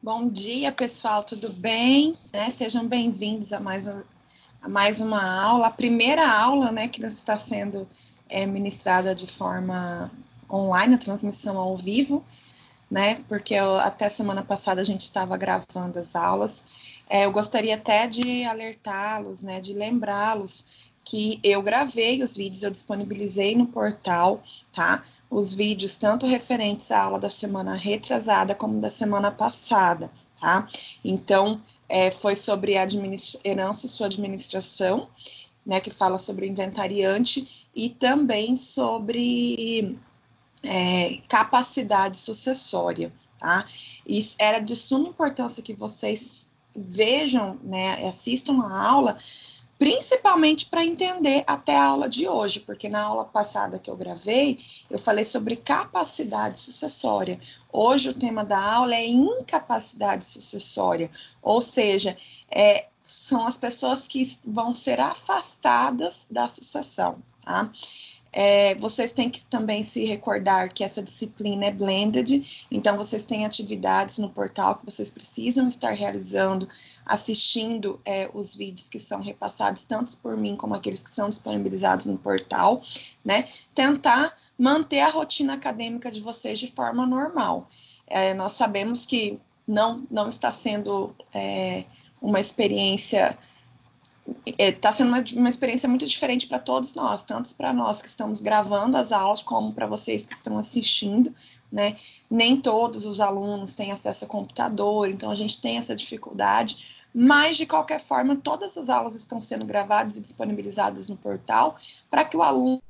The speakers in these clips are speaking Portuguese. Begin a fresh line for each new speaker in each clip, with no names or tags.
Bom dia, pessoal, tudo bem? Sejam bem-vindos a mais uma aula, a primeira aula, que está sendo ministrada de forma online, a transmissão ao vivo, porque até semana passada a gente estava gravando as aulas. Eu gostaria até de alertá-los, de lembrá-los que eu gravei os vídeos, eu disponibilizei no portal, tá? Os vídeos, tanto referentes à aula da semana retrasada como da semana passada, tá? Então, foi sobre herança e sua administração, que fala sobre inventariante, e também sobre capacidade sucessória, tá? E era de suma importância que vocês vejam, assistam a aula, principalmente para entender até a aula de hoje, porque na aula passada que eu gravei, eu falei sobre capacidade sucessória. Hoje o tema da aula é incapacidade sucessória, ou seja, são as pessoas que vão ser afastadas da sucessão, tá? Vocês têm que também se recordar que essa disciplina é blended, então vocês têm atividades no portal que vocês precisam estar realizando, assistindo os vídeos que são repassados, tanto por mim como aqueles que são disponibilizados no portal, tentar manter a rotina acadêmica de vocês de forma normal. Nós sabemos que não está sendo uma experiência... Está sendo uma experiência muito diferente para todos nós, tanto para nós que estamos gravando as aulas, como para vocês que estão assistindo, Nem todos os alunos têm acesso a computador, então a gente tem essa dificuldade, mas de qualquer forma, todas as aulas estão sendo gravadas e disponibilizadas no portal para que o aluno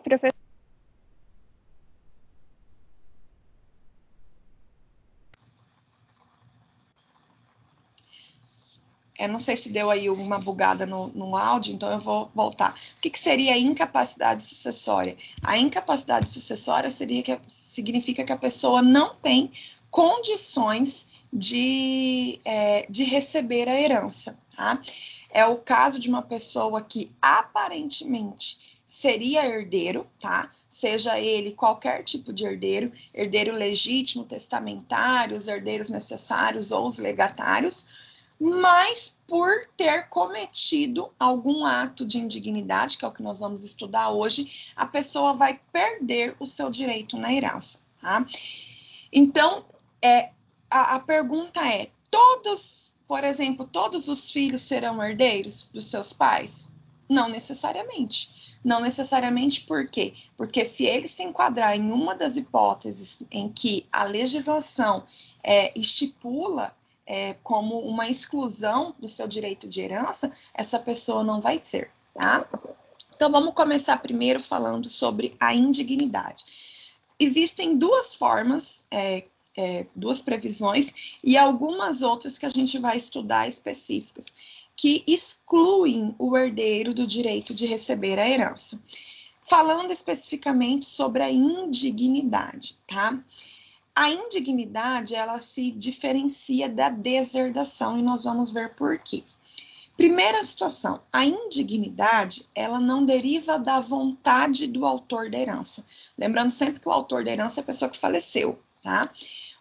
Professor.
não sei se deu aí uma bugada no áudio, então eu vou voltar. O que seria incapacidade sucessória? A incapacidade sucessória significa que a pessoa não tem condições de receber a herança, tá? É o caso de uma pessoa que aparentemente seria herdeiro, tá? Seja ele qualquer tipo de herdeiro, herdeiro legítimo, testamentário, os herdeiros necessários ou os legatários, mas por ter cometido algum ato de indignidade, que é o que nós vamos estudar hoje, a pessoa vai perder o seu direito na herança, tá? Então, a pergunta é, por exemplo, todos os filhos serão herdeiros dos seus pais? Não necessariamente. Não necessariamente por quê? Porque se ele se enquadrar em uma das hipóteses em que a legislação estipula como uma exclusão do seu direito de herança, essa pessoa não vai ser, tá? Então, vamos começar primeiro falando sobre a indignidade. Existem duas formas, duas previsões e algumas outras que a gente vai estudar específicas, que excluem o herdeiro do direito de receber a herança. Falando especificamente sobre a indignidade, tá? A indignidade, ela se diferencia da deserdação e nós vamos ver por quê. Primeira situação, a indignidade, ela não deriva da vontade do autor da herança. Lembrando sempre que o autor da herança é a pessoa que faleceu, tá?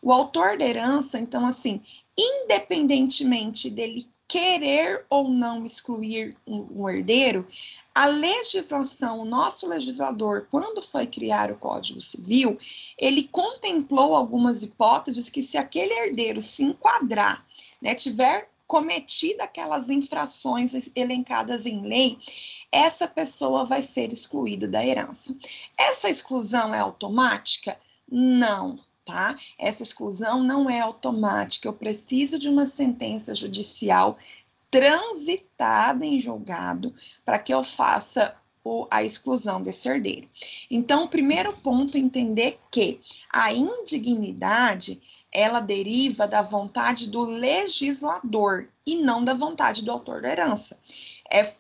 O autor da herança, então, assim, independentemente dele querer ou não excluir um herdeiro, a legislação, o nosso legislador, quando foi criar o Código Civil, ele contemplou algumas hipóteses que se aquele herdeiro se enquadrar, né, tiver cometido aquelas infrações elencadas em lei, essa pessoa vai ser excluída da herança. Essa exclusão é automática? Não, tá? Essa exclusão não é automática. Eu preciso de uma sentença judicial transitada em julgado para que eu faça a exclusão desse herdeiro. Então, o primeiro ponto é entender que a indignidade, ela deriva da vontade do legislador e não da vontade do autor da herança.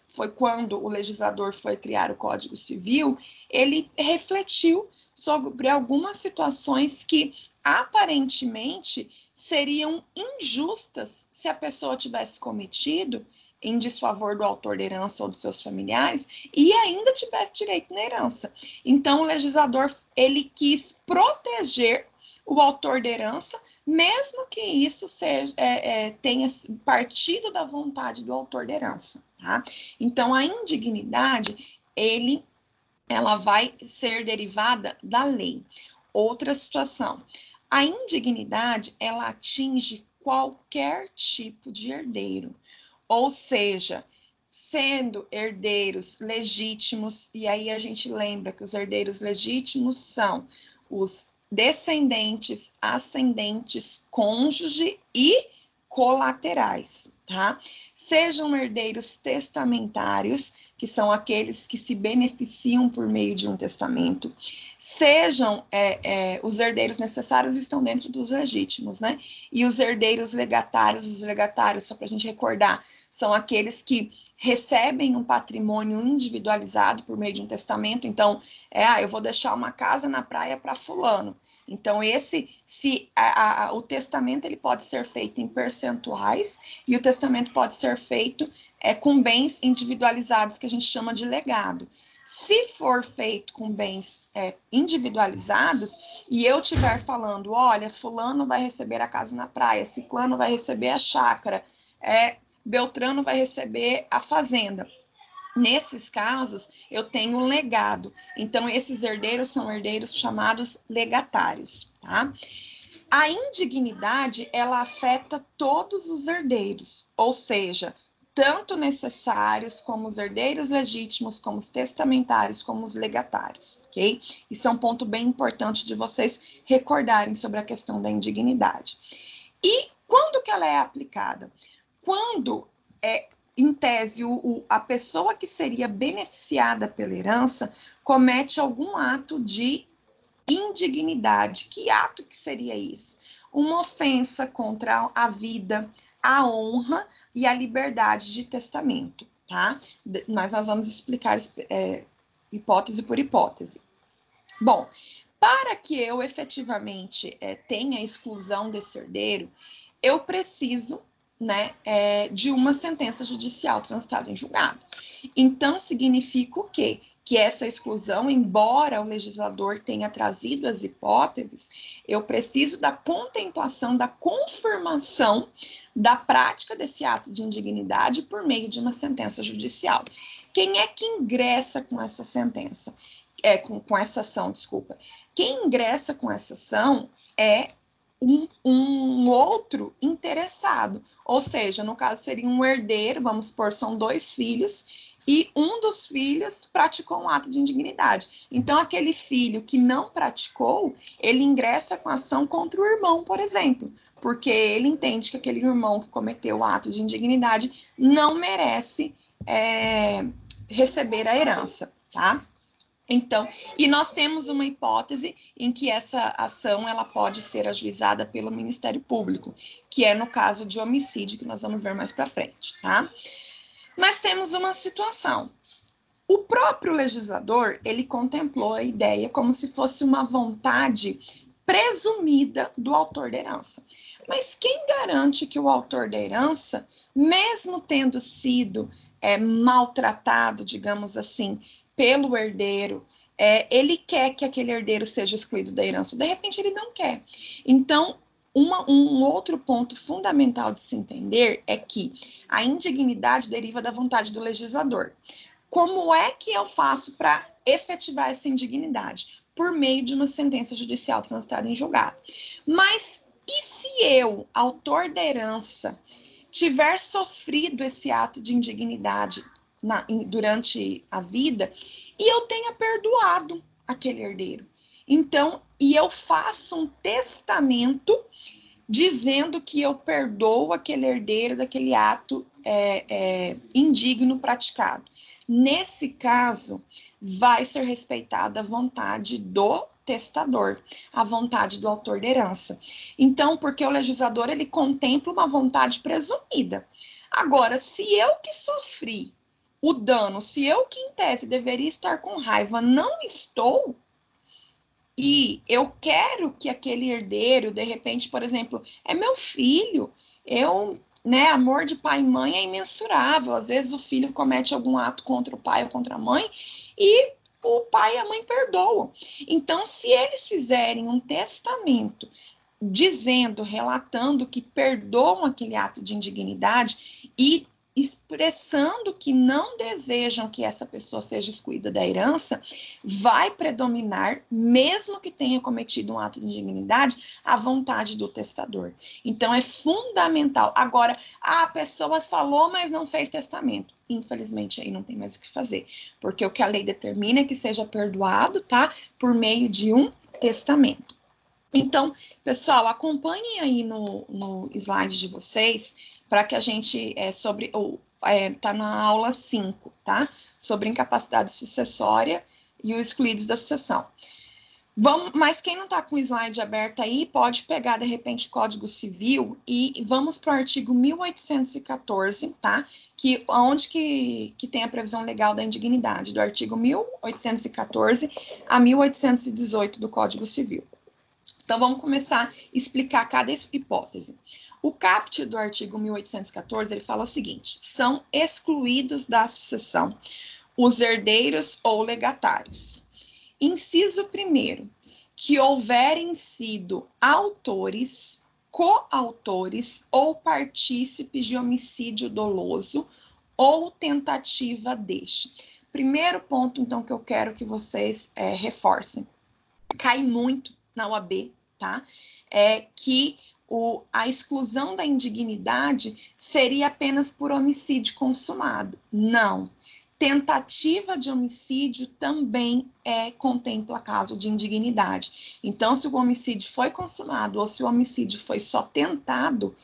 Foi quando o legislador foi criar o Código Civil, ele refletiu sobre algumas situações que aparentemente seriam injustas se a pessoa tivesse cometido em desfavor do autor da herança ou dos seus familiares e ainda tivesse direito na herança. Então, o legislador, ele quis proteger o autor da herança, mesmo que isso tenha partido da vontade do autor da herança, tá? Então, a indignidade, ela vai ser derivada da lei. Outra situação, a indignidade, ela atinge qualquer tipo de herdeiro, ou seja, sendo herdeiros legítimos, e aí a gente lembra que os herdeiros legítimos são os descendentes, ascendentes, cônjuge e colaterais, tá? Sejam herdeiros testamentários, que são aqueles que se beneficiam por meio de um testamento, sejam os herdeiros necessários estão dentro dos legítimos, né? E os herdeiros legatários, só para a gente recordar, são aqueles que recebem um patrimônio individualizado por meio de um testamento. Então, eu vou deixar uma casa na praia para fulano. Então, o testamento ele pode ser feito em percentuais e o testamento pode ser feito com bens individualizados, que a gente chama de legado. Se for feito com bens individualizados e eu estiver falando, olha, fulano vai receber a casa na praia, ciclano vai receber a chácara, Beltrano vai receber a fazenda. Nesses casos, eu tenho um legado. Então, esses herdeiros são herdeiros chamados legatários, tá? A indignidade, ela afeta todos os herdeiros, ou seja, tanto necessários como os herdeiros legítimos, como os testamentários, como os legatários, ok? Isso é um ponto bem importante de vocês recordarem sobre a questão da indignidade. E quando que ela é aplicada? Quando, em tese, a pessoa que seria beneficiada pela herança comete algum ato de indignidade. Que ato que seria isso? Uma ofensa contra a vida, a honra e a liberdade de testamento, tá? Mas nós vamos explicar hipótese por hipótese. Bom, para que eu efetivamente tenha a exclusão desse herdeiro, eu preciso, né, de uma sentença judicial transitada em julgado. Então, significa o quê? que essa exclusão, embora o legislador tenha trazido as hipóteses, eu preciso da contemplação, da confirmação da prática desse ato de indignidade por meio de uma sentença judicial. Quem é que ingressa com essa sentença? Com essa ação, desculpa. Quem ingressa com essa ação é um outro interessado, ou seja, no caso seria um herdeiro, vamos supor, são 2 filhos, e um dos filhos praticou um ato de indignidade. Então, aquele filho que não praticou, ele ingressa com ação contra o irmão, por exemplo, porque ele entende que aquele irmão que cometeu o ato de indignidade não merece receber a herança, tá? Então, e nós temos uma hipótese em que essa ação ela pode ser ajuizada pelo Ministério Público, que é no caso de homicídio, que nós vamos ver mais para frente, tá? Mas temos uma situação. O próprio legislador, ele contemplou a ideia como se fosse uma vontade presumida do autor da herança. Mas quem garante que o autor da herança, mesmo tendo sido maltratado, digamos assim, pelo herdeiro, ele quer que aquele herdeiro seja excluído da herança? De repente, ele não quer. Então, um outro ponto fundamental de se entender é que a indignidade deriva da vontade do legislador. Como é que eu faço para efetivar essa indignidade? Por meio de uma sentença judicial transitada em julgado. Mas e se eu, autor da herança, tiver sofrido esse ato de indignidade durante a vida e eu tenha perdoado aquele herdeiro? Então, e eu faço um testamento dizendo que eu perdoo aquele herdeiro daquele ato indigno praticado. Nesse caso, vai ser respeitada a vontade do testador, a vontade do autor da herança. Então, porque o legislador, ele contempla uma vontade presumida. Agora, se eu que sofri o dano, se eu que em tese deveria estar com raiva, não estou, e eu quero que aquele herdeiro, de repente, por exemplo, é meu filho, amor de pai e mãe é imensurável. Às vezes o filho comete algum ato contra o pai ou contra a mãe e o pai e a mãe perdoam. Então, se eles fizerem um testamento dizendo, relatando que perdoam aquele ato de indignidade e expressando que não desejam que essa pessoa seja excluída da herança, vai predominar, mesmo que tenha cometido um ato de indignidade, a vontade do testador. Então, é fundamental. Agora, a pessoa falou, mas não fez testamento. Infelizmente, aí não tem mais o que fazer, porque o que a lei determina é que seja perdoado, tá? Por meio de um testamento. Então, pessoal, acompanhem aí no slide de vocês, para que a gente, tá na aula 5, tá? Sobre incapacidade sucessória e os excluídos da sucessão. Mas quem não está com o slide aberto aí, pode pegar, de repente, Código Civil e vamos para o artigo 1814, tá? Onde que tem a previsão legal da indignidade, do artigo 1814 a 1818 do Código Civil. Então, vamos começar a explicar cada hipótese. O caput do artigo 1814, ele fala o seguinte: são excluídos da sucessão os herdeiros ou legatários. Inciso 1º, que houverem sido autores, coautores ou partícipes de homicídio doloso ou tentativa deste. Primeiro ponto, então, que eu quero que vocês reforcem. Cai muito na OAB, tá? Que a exclusão da indignidade seria apenas por homicídio consumado. Não. Tentativa de homicídio também contempla caso de indignidade. Então, se o homicídio foi consumado ou se o homicídio foi só tentado,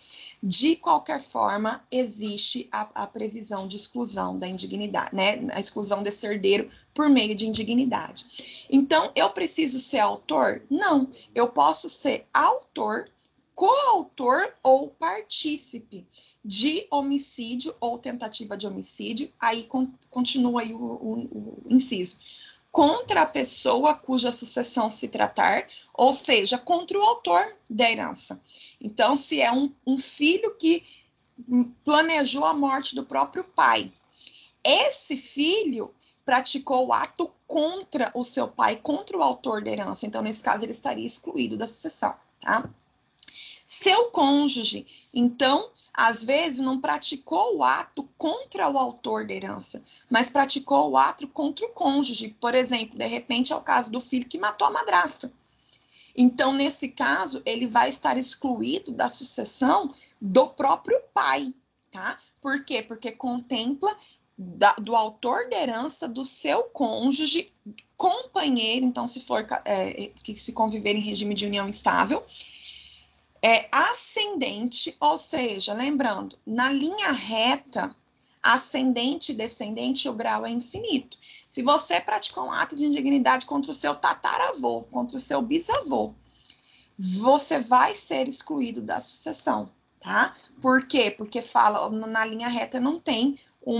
de qualquer forma, existe a previsão de exclusão da indignidade, né? A exclusão desse herdeiro por meio de indignidade. Então, eu preciso ser autor? Não. Eu posso ser autor, coautor ou partícipe de homicídio ou tentativa de homicídio, aí continua aí o inciso. Contra a pessoa cuja sucessão se tratar, ou seja, contra o autor da herança. Então, se é um filho que planejou a morte do próprio pai, esse filho praticou o ato contra o seu pai, contra o autor da herança. Então, nesse caso, ele estaria excluído da sucessão, tá? Seu cônjuge, então, às vezes não praticou o ato contra o autor da herança, mas praticou o ato contra o cônjuge. Por exemplo, de repente é o caso do filho que matou a madrasta. Então, nesse caso, ele vai estar excluído da sucessão do próprio pai, tá? Por quê? Porque contempla do autor da herança, do seu cônjuge, companheiro, então, se for que se conviver em regime de união estável, ascendente, ou seja, lembrando, na linha reta, ascendente e descendente, o grau é infinito. Se você praticou um ato de indignidade contra o seu tataravô, contra o seu bisavô, você vai ser excluído da sucessão, tá? Por quê? Porque fala, na linha reta não tem o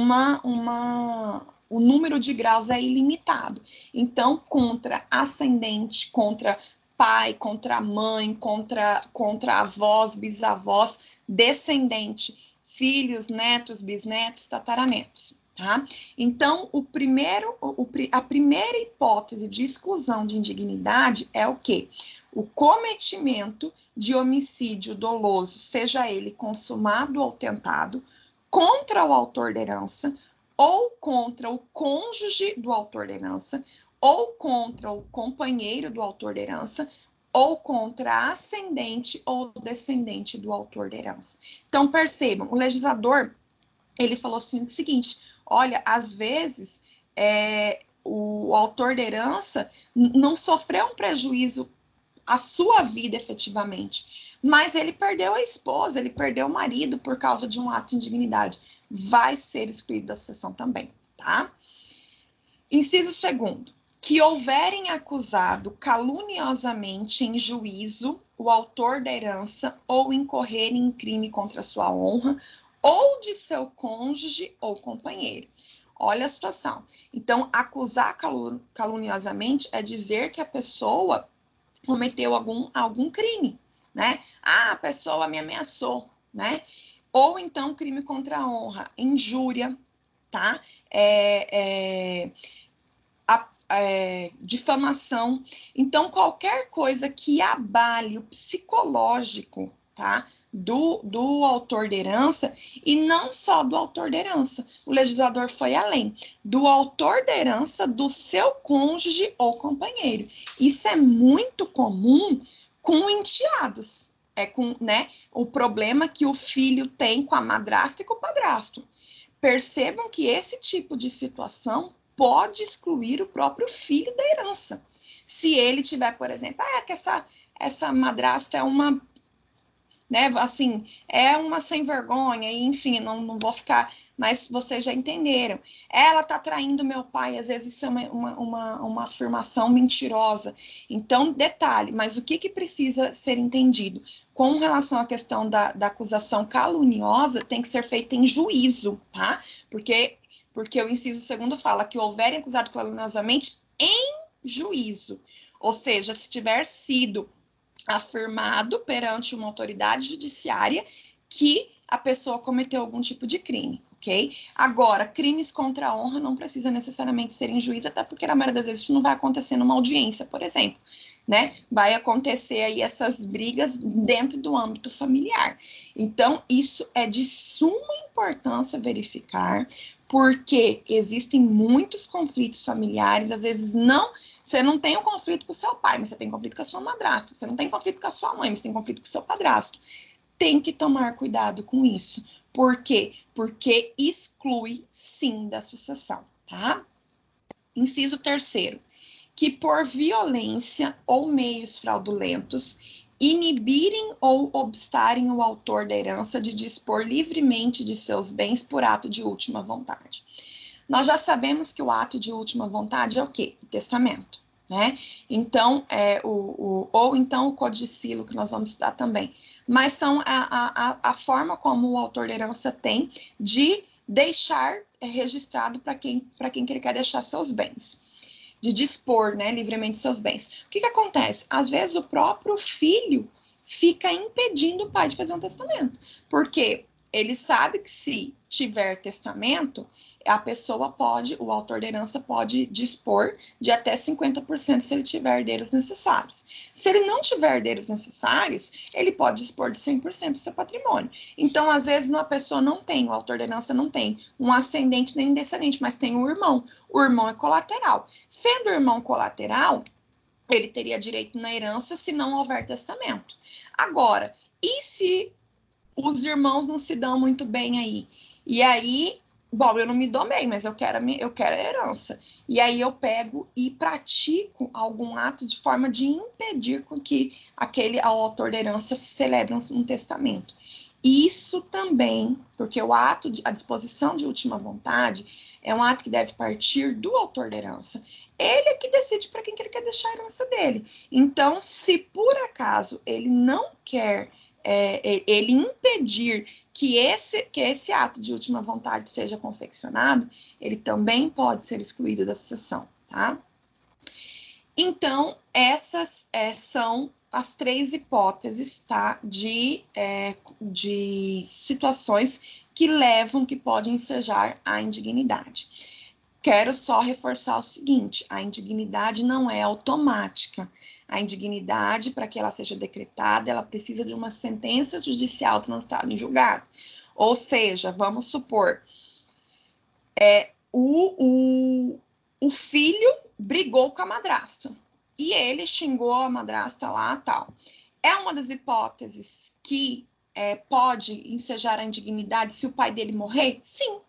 número de graus é ilimitado. Então, contra ascendente, contra pai, contra mãe, contra avós, bisavós, descendente, filhos, netos, bisnetos, tataranetos, tá? Então, a primeira hipótese de exclusão de indignidade é o quê? O cometimento de homicídio doloso, seja ele consumado ou tentado, contra o autor da herança, ou contra o cônjuge do autor da herança, ou contra o companheiro do autor da herança, ou contra a ascendente ou descendente do autor da herança. Então, percebam, o legislador, ele falou assim, o seguinte, olha, às vezes, o autor da herança não sofreu um prejuízo à sua vida efetivamente, mas ele perdeu a esposa, ele perdeu o marido por causa de um ato de indignidade. Vai ser excluído da sucessão também, tá? Inciso 2º, que houverem acusado caluniosamente em juízo o autor da herança ou incorrerem em crime contra sua honra ou de seu cônjuge ou companheiro. Olha a situação. Então, acusar caluniosamente é dizer que a pessoa cometeu algum crime, né? Ah, a pessoa me ameaçou, né? Ou então crime contra a honra, injúria, tá? Difamação. Então, qualquer coisa que abale o psicológico, tá? Do autor da herança, e não só do autor da herança. O legislador foi além. Do autor da herança, do seu cônjuge ou companheiro. Isso é muito comum com enteados. Né, o problema que o filho tem com a madrasta e com o padrasto. Percebam que esse tipo de situação pode excluir o próprio filho da herança. Se ele tiver, por exemplo, que essa madrasta é uma, né, assim, é uma sem vergonha, e enfim, não vou ficar, mas vocês já entenderam. Ela tá traindo meu pai, às vezes isso é uma afirmação mentirosa. Então, detalhe, mas o que precisa ser entendido? Com relação à questão da acusação caluniosa, tem que ser feita em juízo, tá? Porque o inciso 2º fala que houverem acusado caluniosamente em juízo. Ou seja, se tiver sido afirmado perante uma autoridade judiciária que a pessoa cometeu algum tipo de crime, ok? Agora, crimes contra a honra não precisa necessariamente ser em juízo, até porque na maioria das vezes isso não vai acontecer numa audiência, por exemplo, né? Vai acontecer aí essas brigas dentro do âmbito familiar. Então, isso é de suma importância verificar, porque existem muitos conflitos familiares, às vezes você não tem um conflito com o seu pai, mas você tem conflito com a sua madrasta, você não tem conflito com a sua mãe, mas você tem conflito com o seu padrasto. Tem que tomar cuidado com isso. Por quê? Porque exclui, sim, da sucessão, tá? Inciso 3º, que por violência ou meios fraudulentos inibirem ou obstarem o autor da herança de dispor livremente de seus bens por ato de última vontade. Nós já sabemos que o ato de última vontade é o quê? O testamento, né? Então, ou então o codicilo, que nós vamos estudar também. Mas são a forma como o autor da herança tem de deixar registrado para quem ele quer deixar seus bens. De dispor, né, livremente seus bens. O que acontece? Às vezes o próprio filho fica impedindo o pai de fazer um testamento. Por quê? ele sabe que se tiver testamento, a pessoa pode, o autor da herança pode dispor de até 50% se ele tiver herdeiros necessários. Se ele não tiver herdeiros necessários, ele pode dispor de 100% do seu patrimônio. Então, às vezes, uma pessoa não tem, o autor da herança não tem um ascendente nem um descendente, mas tem um irmão. O irmão é colateral. Sendo o irmão colateral, ele teria direito na herança se não houver testamento. Agora, e se os irmãos não se dão muito bem aí? E aí, bom, eu não me dou bem, mas eu quero a herança. E aí eu pego e pratico algum ato de forma de impedir com que o autor da herança celebre um testamento. Isso também, porque a disposição de última vontade é um ato que deve partir do autor da herança. Ele é que decide para quem que ele quer deixar a herança dele. Então, se por acaso ele não quer, ele impedir que esse ato de última vontade seja confeccionado, ele também pode ser excluído da sucessão, tá? Então, essas são as 3 hipóteses, tá, de situações que podem ensejar a indignidade. Quero só reforçar o seguinte: a indignidade não é automática. A indignidade, para que ela seja decretada, ela precisa de uma sentença judicial transitada em julgado. Ou seja, vamos supor, o filho brigou com a madrasta. E ele xingou a madrasta lá, tal. É uma das hipóteses que pode ensejar a indignidade se o pai dele morrer? Sim,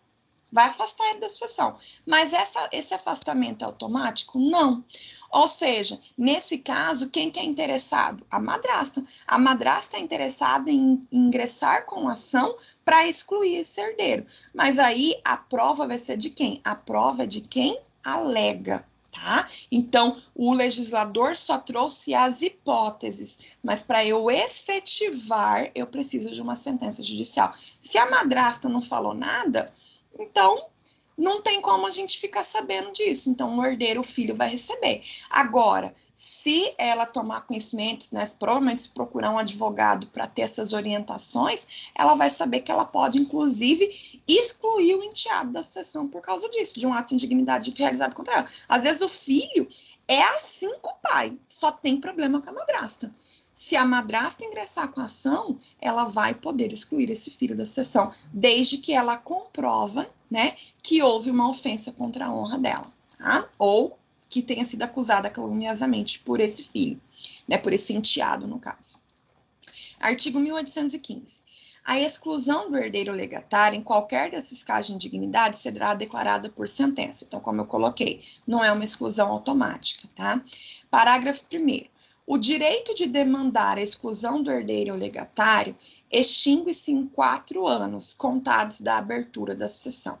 vai afastar ele da sucessão. Mas esse afastamento é automático? Não. Ou seja, nesse caso, quem que é interessado? A madrasta. A madrasta é interessada em ingressar com ação para excluir esse herdeiro. Mas aí a prova vai ser de quem? A prova é de quem alega. Tá? Então, o legislador só trouxe as hipóteses, mas para eu efetivar, eu preciso de uma sentença judicial. Se a madrasta não falou nada, então não tem como a gente ficar sabendo disso. Então, o herdeiro, o filho, vai receber. Agora, se ela tomar conhecimento, né, provavelmente se procurar um advogado para ter essas orientações, ela vai saber que ela pode, inclusive, excluir o enteado da sucessão por causa disso, de um ato de indignidade realizado contra ela. Às vezes o filho é assim com o pai, só tem problema com a madrasta. Se a madrasta ingressar com a ação, ela vai poder excluir esse filho da sucessão, desde que ela comprova, né, que houve uma ofensa contra a honra dela, tá? Ou que tenha sido acusada caluniosamente por esse filho, né, por esse enteado, no caso. Artigo 1815. A exclusão do herdeiro legatário em qualquer desses casos de indignidade será declarada por sentença. Então, como eu coloquei, não é uma exclusão automática, tá? Parágrafo 1º. O direito de demandar a exclusão do herdeiro legatário extingue-se em 4 anos, contados da abertura da sucessão.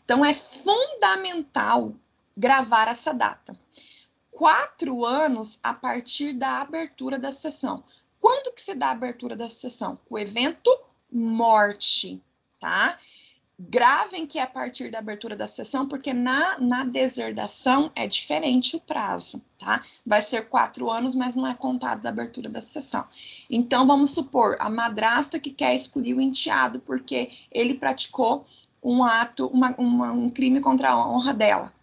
Então, é fundamental gravar essa data. 4 anos a partir da abertura da sucessão. Quando que se dá a abertura da sucessão? O evento morte, tá? Gravem que é a partir da abertura da sucessão, porque na deserdação é diferente o prazo, tá? Vai ser 4 anos, mas não é contado da abertura da sucessão. Então, vamos supor, a madrasta que quer excluir o enteado porque ele praticou um ato, um crime contra a honra dela.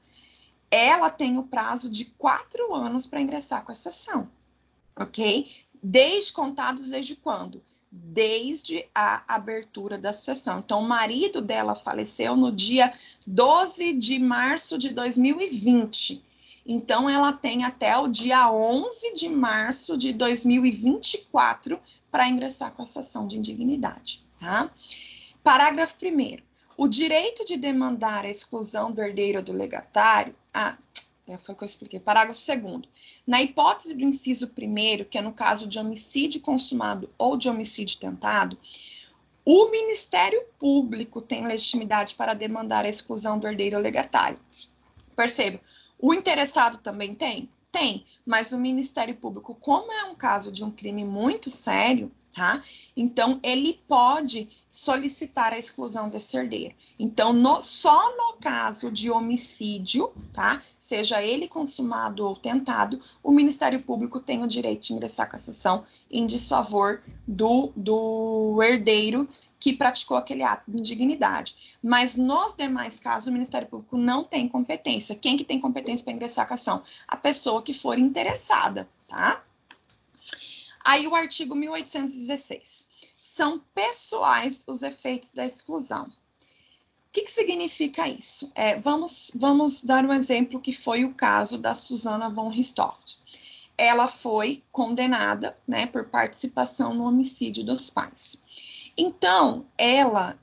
Ela tem o prazo de 4 anos para ingressar com a sucessão, ok? Contados desde quando? Desde a abertura da sucessão. Então, o marido dela faleceu no dia 12 de março de 2020. Então, ela tem até o dia 11 de março de 2024 para ingressar com a sucessão de indignidade, tá? Parágrafo 1º. O direito de demandar a exclusão do herdeiro ou do legatário... foi o que eu expliquei. Parágrafo 2º. Na hipótese do inciso 1º, que é no caso de homicídio consumado ou de homicídio tentado, o Ministério Público tem legitimidade para demandar a exclusão do herdeiro ou legatário. Perceba, o interessado também tem? Tem, mas o Ministério Público, como é um caso de um crime muito sério, tá? Então, ele pode solicitar a exclusão desse herdeiro. Então, só no caso de homicídio, tá? Seja ele consumado ou tentado, o Ministério Público tem o direito de ingressar a cassação em desfavor do herdeiro que praticou aquele ato de indignidade. Mas nos demais casos, o Ministério Público não tem competência. Quem que tem competência para ingressar a cassação? A pessoa que for interessada, tá? Aí o artigo 1816. São pessoais os efeitos da exclusão. O que significa isso? Vamos dar um exemplo que foi o caso da Susana von Richthofen. Ela foi condenada, né, por participação no homicídio dos pais. Então, ela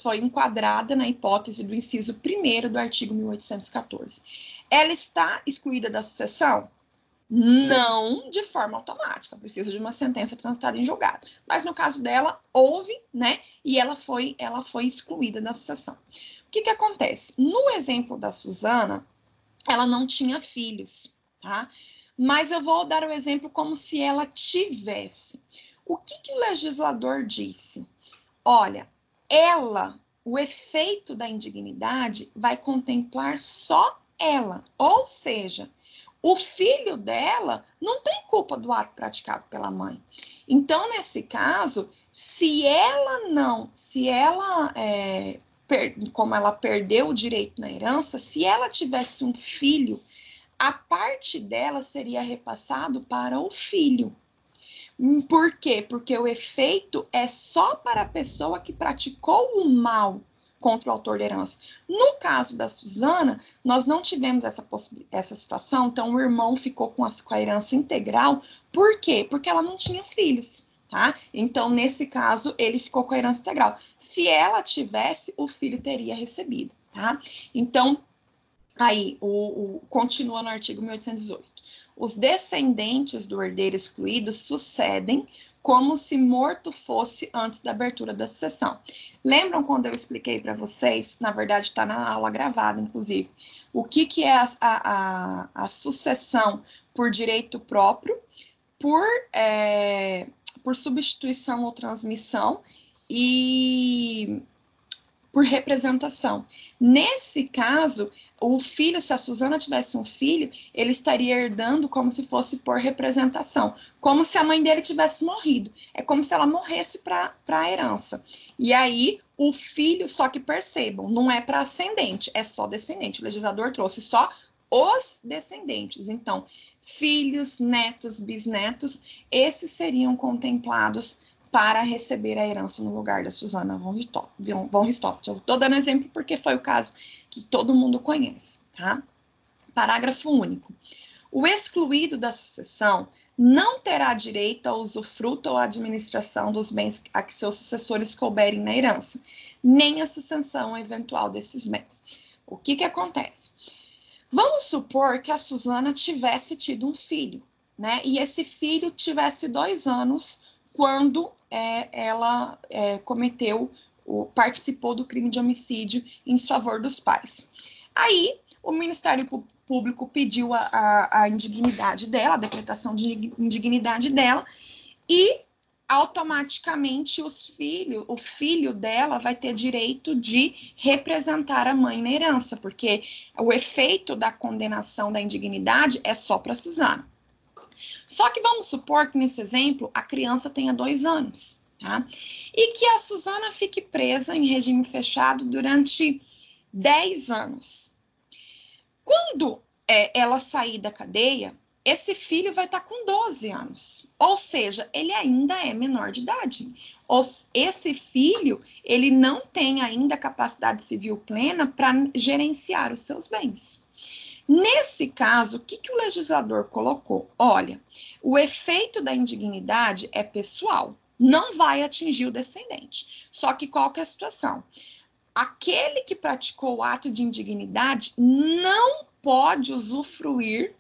foi enquadrada na hipótese do inciso 1º do artigo 1814. Ela está excluída da sucessão? Não de forma automática, precisa de uma sentença transitada em julgado. Mas no caso dela, houve, né? E ela foi excluída da sucessão. O que acontece? No exemplo da Susana, ela não tinha filhos, tá? Mas eu vou dar o exemplo como se ela tivesse. O que o legislador disse? Olha, o efeito da indignidade vai contemplar só ela, ou seja, o filho dela não tem culpa do ato praticado pela mãe. Então, nesse caso, como ela perdeu o direito na herança, se ela tivesse um filho, a parte dela seria repassado para o filho. Por quê? Porque o efeito é só para a pessoa que praticou o mal contra o autor da herança. No caso da Susana, nós não tivemos essa situação, então o irmão ficou com a herança integral. Por quê? Porque ela não tinha filhos, tá? Então, nesse caso, ele ficou com a herança integral. Se ela tivesse, o filho teria recebido, tá? Então, aí, continua no artigo 1818. Os descendentes do herdeiro excluído sucedem como se morto fosse antes da abertura da sucessão. Lembram quando eu expliquei para vocês, na verdade está na aula gravada, inclusive, o que é a sucessão por direito próprio, por substituição ou transmissão e por representação. Nesse caso, o filho, se a Susana tivesse um filho, ele estaria herdando como se fosse por representação, como se a mãe dele tivesse morrido. É como se ela morresse para a herança. E aí, o filho, só que percebam, não é para ascendente, é só descendente. O legislador trouxe só os descendentes. Então, filhos, netos, bisnetos, esses seriam contemplados para receber a herança no lugar da Susana von Richthofen. Eu estou dando exemplo porque foi o caso que todo mundo conhece, tá? Parágrafo único. O excluído da sucessão não terá direito ao usufruto ou à administração dos bens a que seus sucessores couberem na herança, nem a sucessão eventual desses bens. O que acontece? Vamos supor que a Susana tivesse tido um filho, né? E esse filho tivesse 2 anos quando ela participou do crime de homicídio em favor dos pais. Aí, o Ministério Público pediu a indignidade dela, a decretação de indignidade dela, e automaticamente o filho dela vai ter direito de representar a mãe na herança, porque o efeito da condenação da indignidade é só para Susana. Só que vamos supor que, nesse exemplo, a criança tenha 2 anos, tá? E que a Susana fique presa em regime fechado durante 10 anos. Quando ela sair da cadeia, esse filho vai estar com 12 anos. Ou seja, ele ainda é menor de idade. Esse filho, ele não tem ainda capacidade civil plena para gerenciar os seus bens. Nesse caso, o que o legislador colocou? Olha, o efeito da indignidade é pessoal, não vai atingir o descendente. Só que qual que é a situação? Aquele que praticou o ato de indignidade não pode usufruir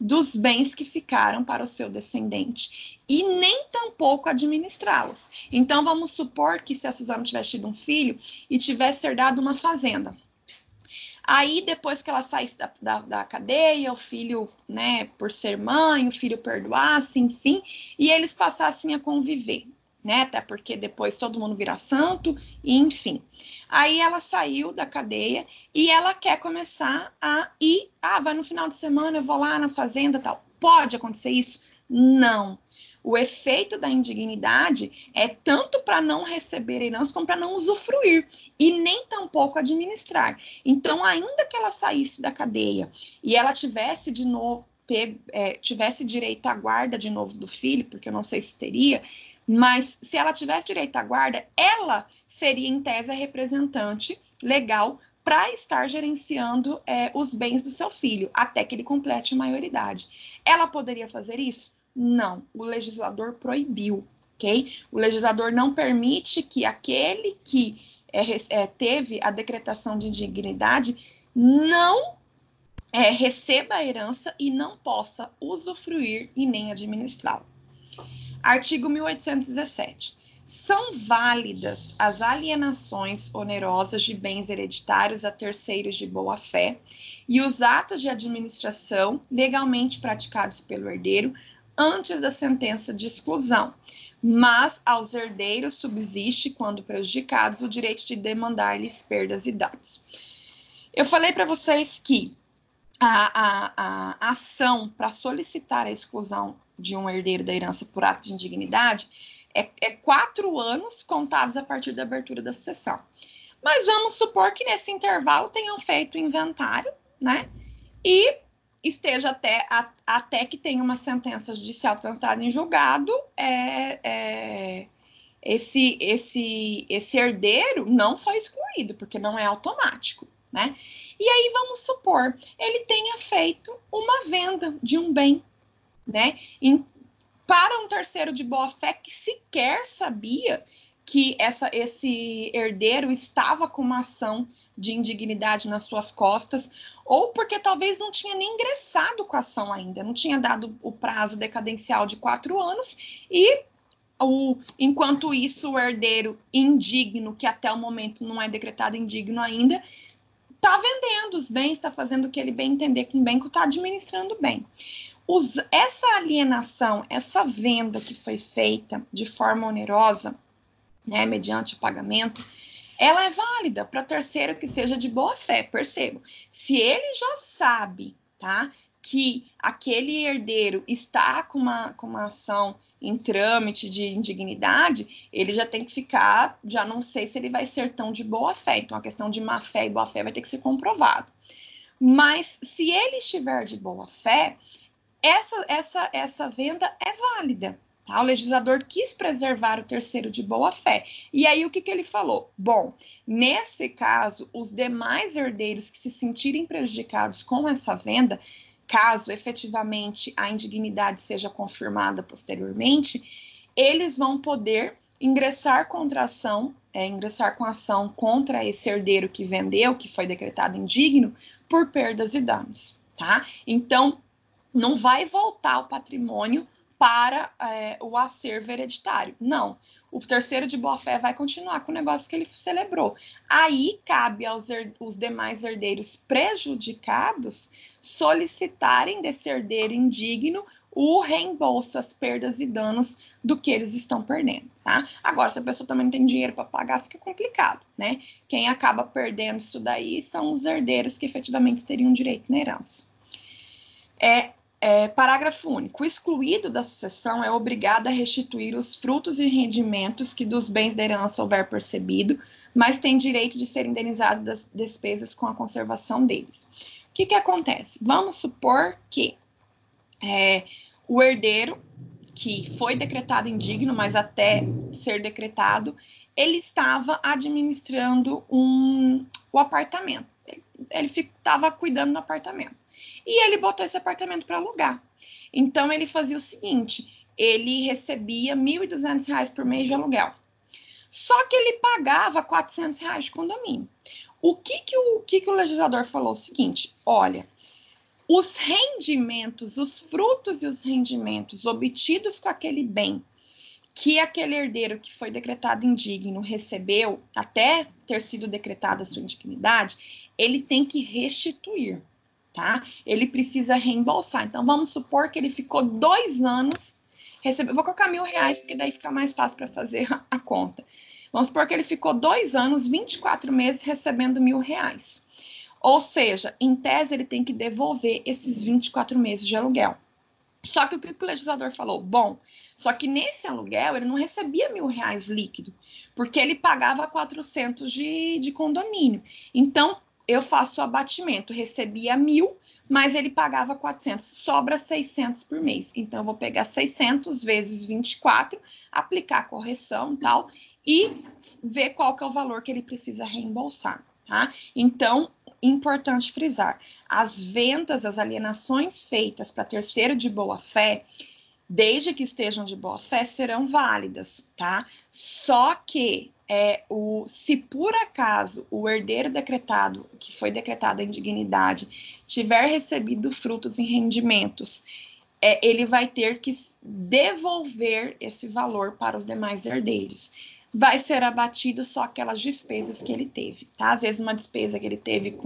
dos bens que ficaram para o seu descendente e nem tampouco administrá-los. Então, vamos supor que se a Susana tivesse tido um filho e tivesse herdado uma fazenda, Aí, depois que ela saísse da cadeia, o filho, né, por ser mãe, o filho perdoasse, enfim, e eles passassem a conviver, né, até porque depois todo mundo vira santo, e enfim. Aí ela saiu da cadeia e ela quer começar a ir, vai no final de semana, eu vou lá na fazenda e tal. Pode acontecer isso? Não. O efeito da indignidade é tanto para não receber herança como para não usufruir e nem tampouco administrar. Então, ainda que ela saísse da cadeia e ela tivesse de novo tivesse direito à guarda de novo do filho, porque eu não sei se teria, mas se ela tivesse direito à guarda, ela seria em tese a representante legal para estar gerenciando os bens do seu filho até que ele complete a maioridade. Ela poderia fazer isso? Não, o legislador proibiu, ok? O legislador não permite que aquele que teve a decretação de indignidade não receba a herança e não possa usufruir e nem administrá-la. Artigo 1817. São válidas as alienações onerosas de bens hereditários a terceiros de boa-fé e os atos de administração legalmente praticados pelo herdeiro antes da sentença de exclusão, mas aos herdeiros subsiste, quando prejudicados, o direito de demandar-lhes perdas e danos. Eu falei para vocês que a ação para solicitar a exclusão de um herdeiro da herança por ato de indignidade é 4 anos contados a partir da abertura da sucessão. Mas vamos supor que nesse intervalo tenham feito o inventário, né? E esteja até que tenha uma sentença judicial transitada em julgado, esse herdeiro não foi excluído, porque não é automático, né? E aí vamos supor, ele tenha feito uma venda de um bem, né? Para um terceiro de boa-fé que sequer sabia que esse herdeiro estava com uma ação de indignidade nas suas costas, ou porque talvez não tinha nem ingressado com a ação ainda, não tinha dado o prazo decadencial de 4 anos, e enquanto isso o herdeiro indigno, que até o momento não é decretado indigno ainda, está vendendo os bens, está fazendo o que ele bem entender com bem, que está administrando bem. Essa alienação, essa venda que foi feita de forma onerosa, né, mediante o pagamento, ela é válida para terceiro que seja de boa fé, percebam. Se ele já sabe, tá, que aquele herdeiro está com uma ação em trâmite de indignidade, ele já tem que ficar, já não sei se ele vai ser tão de boa fé. Então, a questão de má fé e boa fé vai ter que ser comprovado. Mas, se ele estiver de boa fé, essa venda é válida. Tá? O legislador quis preservar o terceiro de boa fé. E aí, o que ele falou? Bom, nesse caso, os demais herdeiros que se sentirem prejudicados com essa venda, caso efetivamente a indignidade seja confirmada posteriormente, eles vão poder ingressar contra ação, ingressar com ação contra esse herdeiro que vendeu, que foi decretado indigno, por perdas e danos. Tá? Então, não vai voltar o patrimônio para o acervo hereditário. Não. O terceiro de boa-fé vai continuar com o negócio que ele celebrou. Aí cabe aos os demais herdeiros prejudicados solicitarem desse herdeiro indigno o reembolso, as perdas e danos do que eles estão perdendo, tá? Agora, se a pessoa também não tem dinheiro para pagar, fica complicado, né? Quem acaba perdendo isso daí são os herdeiros que efetivamente teriam direito na herança. Parágrafo único. O excluído da sucessão é obrigado a restituir os frutos e rendimentos que dos bens da herança houver percebido, mas tem direito de ser indenizado das despesas com a conservação deles. O que acontece? Vamos supor que o herdeiro, que foi decretado indigno, mas até ser decretado, ele estava administrando o apartamento. Ele estava cuidando do apartamento. E ele botou esse apartamento para alugar. Então, ele fazia o seguinte, ele recebia R$ 1.200 por mês de aluguel. Só que ele pagava R$ 400 de condomínio. O que o legislador falou? O seguinte, olha, os rendimentos, os frutos e os rendimentos obtidos com aquele bem que aquele herdeiro que foi decretado indigno recebeu, até ter sido decretada a sua indignidade, ele tem que restituir, tá? Ele precisa reembolsar. Então, vamos supor que ele ficou 2 anos recebendo. Vou colocar R$1.000, porque daí fica mais fácil para fazer a conta. Vamos supor que ele ficou 2 anos, 24 meses recebendo R$1.000. Ou seja, em tese, ele tem que devolver esses 24 meses de aluguel. Só que o que o legislador falou? Bom, só que nesse aluguel ele não recebia R$1.000 líquido, porque ele pagava 400 de condomínio. Então, eu faço o abatimento, recebia 1.000, mas ele pagava 400, sobra 600 por mês. Então, eu vou pegar 600 vezes 24, aplicar a correção e tal, e ver qual que é o valor que ele precisa reembolsar, tá? Então, importante frisar, as vendas, as alienações feitas para terceiro de boa-fé, desde que estejam de boa-fé, serão válidas, tá? Só que se por acaso o herdeiro decretado, que foi decretado a indignidade, tiver recebido frutos em rendimentos, ele vai ter que devolver esse valor para os demais herdeiros. Vai ser abatido só aquelas despesas que ele teve, tá? Às vezes uma despesa que ele teve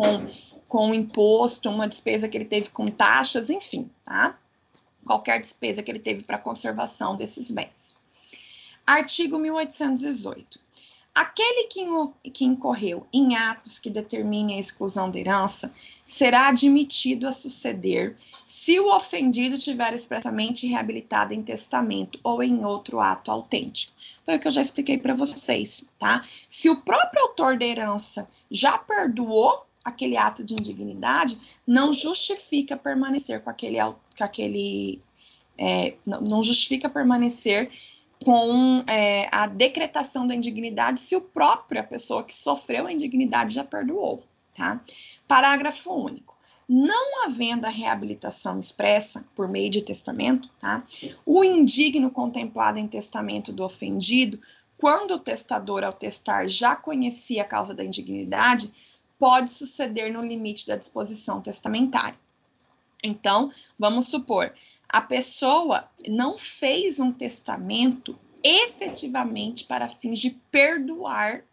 com imposto, uma despesa que ele teve com taxas, enfim, tá? Qualquer despesa que ele teve para conservação desses bens. Artigo 1818. Aquele que incorreu em atos que determinem a exclusão da herança será admitido a suceder se o ofendido tiver expressamente reabilitado em testamento ou em outro ato autêntico. Foi o que eu já expliquei para vocês, tá? Se o próprio autor da herança já perdoou aquele ato de indignidade, não justifica permanecer não justifica permanecer com a decretação da indignidade se a própria pessoa que sofreu a indignidade já perdoou, tá? Parágrafo único. Não havendo a reabilitação expressa por meio de testamento, tá? O indigno contemplado em testamento do ofendido, quando o testador ao testar já conhecia a causa da indignidade, pode suceder no limite da disposição testamentária. Então, vamos supor, a pessoa não fez um testamento efetivamente para fins de perdoar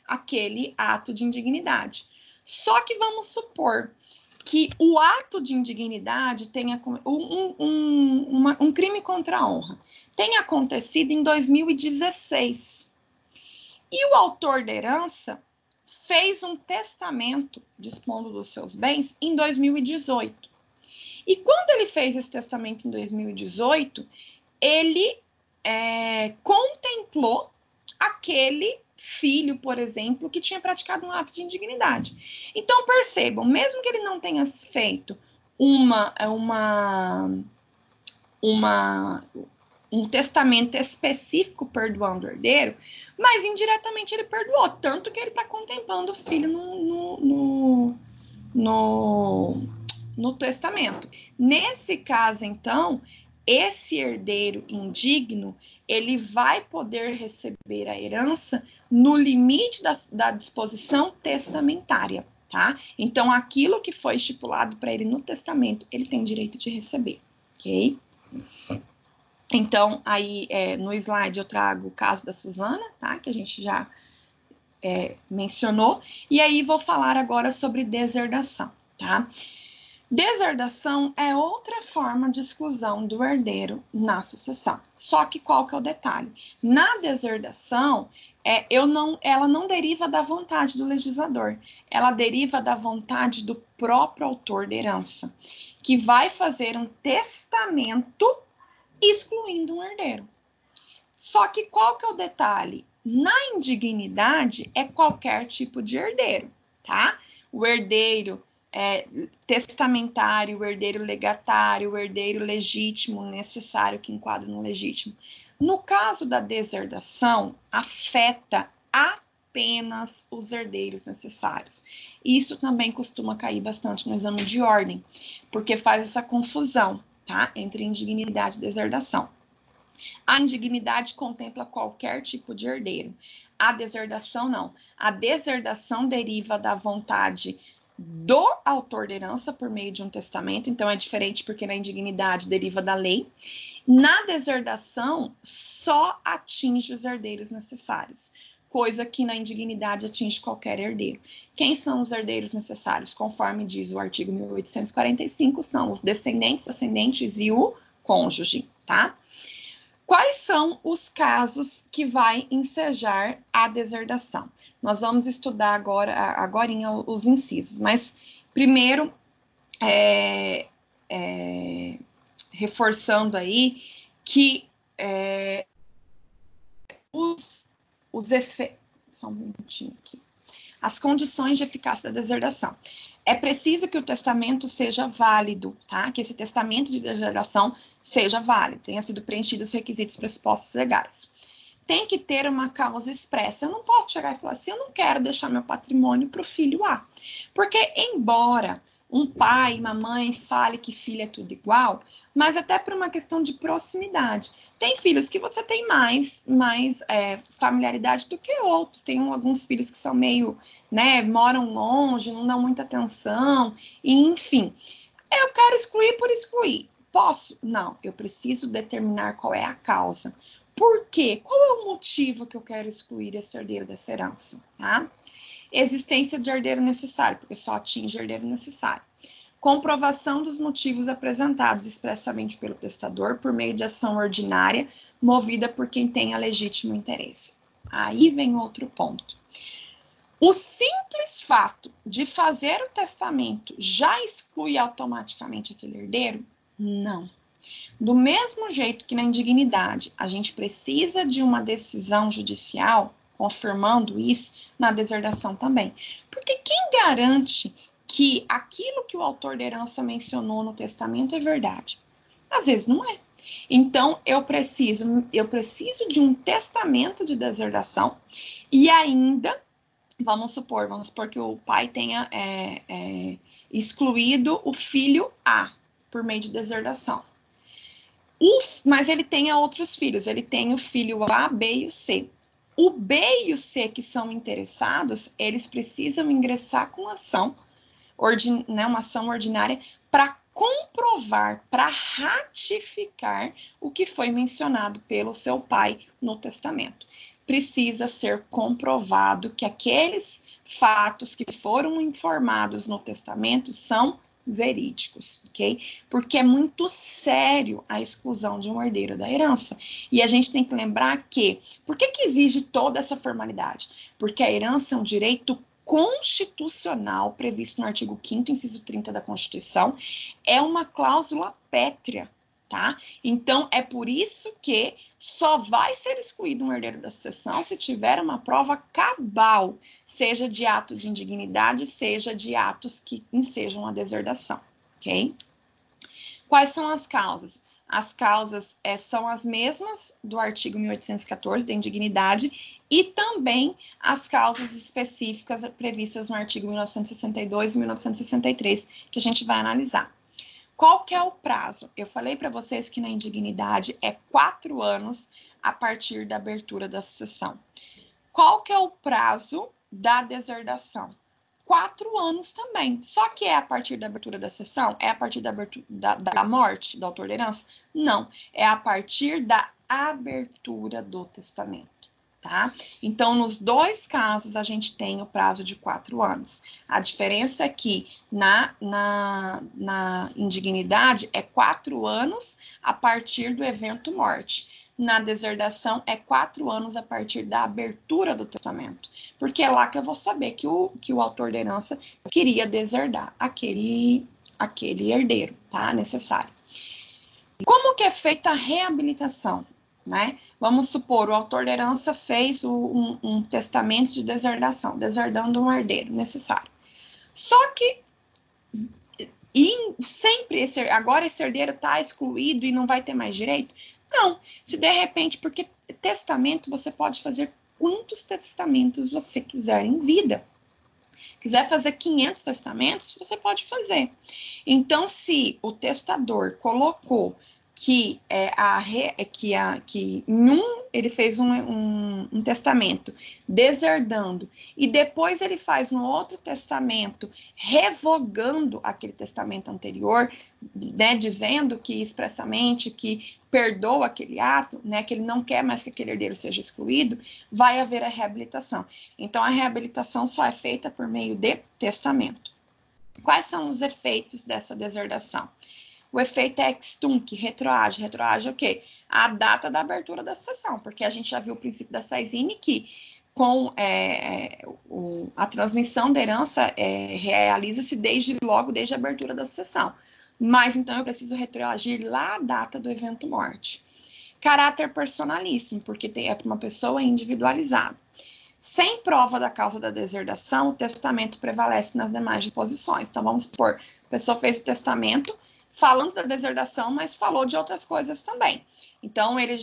aquele ato de indignidade. Só que vamos supor que o ato de indignidade tenha um crime contra a honra tenha acontecido em 2016. E o autor da herança fez um testamento dispondo dos seus bens em 2018. E quando ele fez esse testamento em 2018, ele contemplou aquele filho, por exemplo, que tinha praticado um ato de indignidade. Então, percebam, mesmo que ele não tenha feito um testamento específico perdoando o herdeiro, mas indiretamente ele perdoou, tanto que ele está contemplando o filho no testamento. Nesse caso, então, esse herdeiro indigno, ele vai poder receber a herança no limite da disposição testamentária, tá? Então, aquilo que foi estipulado para ele no testamento, ele tem direito de receber, ok? Então, aí, no slide eu trago o caso da Suzana, tá? Que a gente já mencionou. E aí, vou falar agora sobre deserdação, tá? Deserdação é outra forma de exclusão do herdeiro na sucessão. Só que qual que é o detalhe? Na deserdação, ela não deriva da vontade do legislador, ela deriva da vontade do próprio autor da herança, que vai fazer um testamento excluindo um herdeiro. Só que qual que é o detalhe? Na indignidade é qualquer tipo de herdeiro, tá? O herdeiro testamentário, o herdeiro legatário, o herdeiro legítimo, necessário, que enquadra no legítimo. No caso da deserdação, afeta apenas os herdeiros necessários. Isso também costuma cair bastante no exame de ordem, porque faz essa confusão, tá? Entre indignidade e deserdação. A indignidade contempla qualquer tipo de herdeiro. A deserdação, não. A deserdação deriva da vontade do autor da herança por meio de um testamento, então é diferente porque na indignidade deriva da lei. Na deserdação, só atinge os herdeiros necessários, coisa que na indignidade atinge qualquer herdeiro. Quem são os herdeiros necessários? Conforme diz o artigo 1845, são os descendentes, ascendentes e o cônjuge, tá? Quais são os casos que vai ensejar a deserdação? Nós vamos estudar agorinha os incisos, mas primeiro, reforçando aí que os efeitos... Só um minutinho aqui. As condições de eficácia da deserdação. É preciso que o testamento seja válido, tá? Que esse testamento de deserdação seja válido, tenha sido preenchido os requisitos pressupostos legais. Tem que ter uma causa expressa. Eu não posso chegar e falar assim, eu não quero deixar meu patrimônio para o filho A. Porque, embora um pai e uma mãe fale que filho é tudo igual, mas até por uma questão de proximidade. Tem filhos que você tem mais familiaridade do que outros. Tem alguns filhos que são meio, né, moram longe, não dão muita atenção, e, enfim. Eu quero excluir por excluir. Posso? Não, eu preciso determinar qual é a causa. Por quê? Qual é o motivo que eu quero excluir esse herdeiro dessa herança, tá? Existência de herdeiro necessário, porque só atinge herdeiro necessário. Comprovação dos motivos apresentados expressamente pelo testador por meio de ação ordinária, movida por quem tenha legítimo interesse. Aí vem outro ponto. O simples fato de fazer o testamento já exclui automaticamente aquele herdeiro? Não. Do mesmo jeito que na indignidade a gente precisa de uma decisão judicial, confirmando isso, na deserdação também. Porque quem garante que aquilo que o autor da herança mencionou no testamento é verdade? Às vezes não é. Então, eu preciso de um testamento de deserdação e ainda, vamos supor que o pai tenha excluído o filho A por meio de deserdação. Mas ele tenha outros filhos, ele tem o filho A, B e o C. O B e o C que são interessados, eles precisam ingressar com ação, uma ação ordinária para comprovar, para ratificar o que foi mencionado pelo seu pai no testamento. Precisa ser comprovado que aqueles fatos que foram informados no testamento são verídicos, ok? Porque é muito sério a exclusão de um herdeiro da herança. E a gente tem que lembrar que, por que exige toda essa formalidade? Porque a herança é um direito constitucional previsto no artigo 5º, inciso 30 da Constituição, é uma cláusula pétrea, tá? Então, é por isso que só vai ser excluído um herdeiro da sucessão se tiver uma prova cabal, seja de ato de indignidade, seja de atos que ensejam a deserdação, ok? Quais são as causas? As causas são as mesmas do artigo 1814, da indignidade, e também as causas específicas previstas no artigo 1962 e 1963, que a gente vai analisar. Qual que é o prazo? Eu falei para vocês que na indignidade é 4 anos a partir da abertura da sucessão. Qual que é o prazo da deserdação? 4 anos também. Só que é a partir da abertura da sucessão? É a partir da morte do autor da herança? Não. É a partir da abertura do testamento. Tá? Então, nos dois casos, a gente tem o prazo de 4 anos. A diferença é que na indignidade é 4 anos a partir do evento morte. Na deserdação é 4 anos a partir da abertura do testamento. Porque é lá que eu vou saber que o autor da herança queria deserdar aquele herdeiro, tá? Necessário. Como que é feita a reabilitação? Né? Vamos supor, o autor da herança fez um testamento de deserdação, deserdando um herdeiro necessário. Só que sempre agora esse herdeiro está excluído e não vai ter mais direito? Não, se de repente, porque testamento você pode fazer quantos testamentos você quiser em vida. Quiser fazer 500 testamentos, você pode fazer. Então, se o testador colocou que em um ele fez um testamento deserdando e depois ele faz um outro testamento revogando aquele testamento anterior, né, dizendo que expressamente que perdoa aquele ato, né, que ele não quer mais que aquele herdeiro seja excluído, vai haver a reabilitação. Então a reabilitação só é feita por meio de testamento. Quais são os efeitos dessa deserdação? O efeito é extunc, retroage. Retroage é o quê? A data da abertura da sessão, porque a gente já viu o princípio da Saizine que com a transmissão da herança realiza-se desde a abertura da sessão. Mas então eu preciso retroagir lá a data do evento morte. Caráter personalíssimo, porque é para uma pessoa individualizada. Sem prova da causa da deserdação, o testamento prevalece nas demais disposições. Então, vamos supor, a pessoa fez o testamento falando da deserdação, mas falou de outras coisas também. Então, ele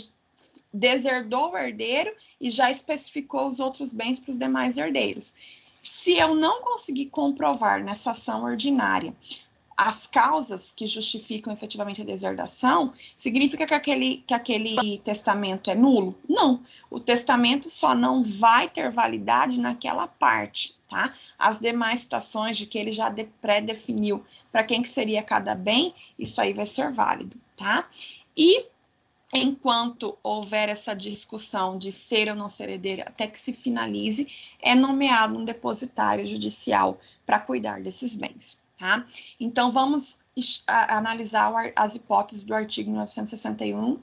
deserdou o herdeiro e já especificou os outros bens para os demais herdeiros. Se eu não conseguir comprovar nessa ação ordinária as causas que justificam efetivamente a deserdação, significa que aquele testamento é nulo? Não. O testamento só não vai ter validade naquela parte, tá? As demais situações de que ele já pré-definiu para quem que seria cada bem, isso aí vai ser válido, tá? E enquanto houver essa discussão de ser ou não ser herdeiro, até que se finalize, é nomeado um depositário judicial para cuidar desses bens. Tá? Então, vamos analisar as hipóteses do artigo 1961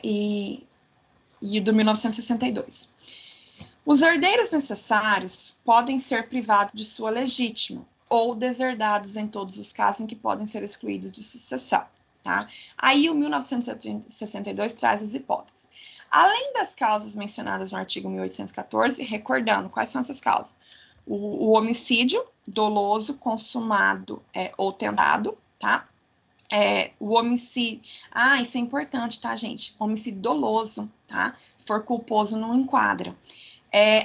e do 1962. Os herdeiros necessários podem ser privados de sua legítima ou deserdados em todos os casos em que podem ser excluídos de sucessão. Tá? Aí, o 1962 traz as hipóteses. Além das causas mencionadas no artigo 1814, recordando quais são essas causas? O homicídio doloso, consumado ou tentado, tá? O homicídio... isso é importante, tá, gente? Homicídio doloso, tá? Se for culposo, não enquadra.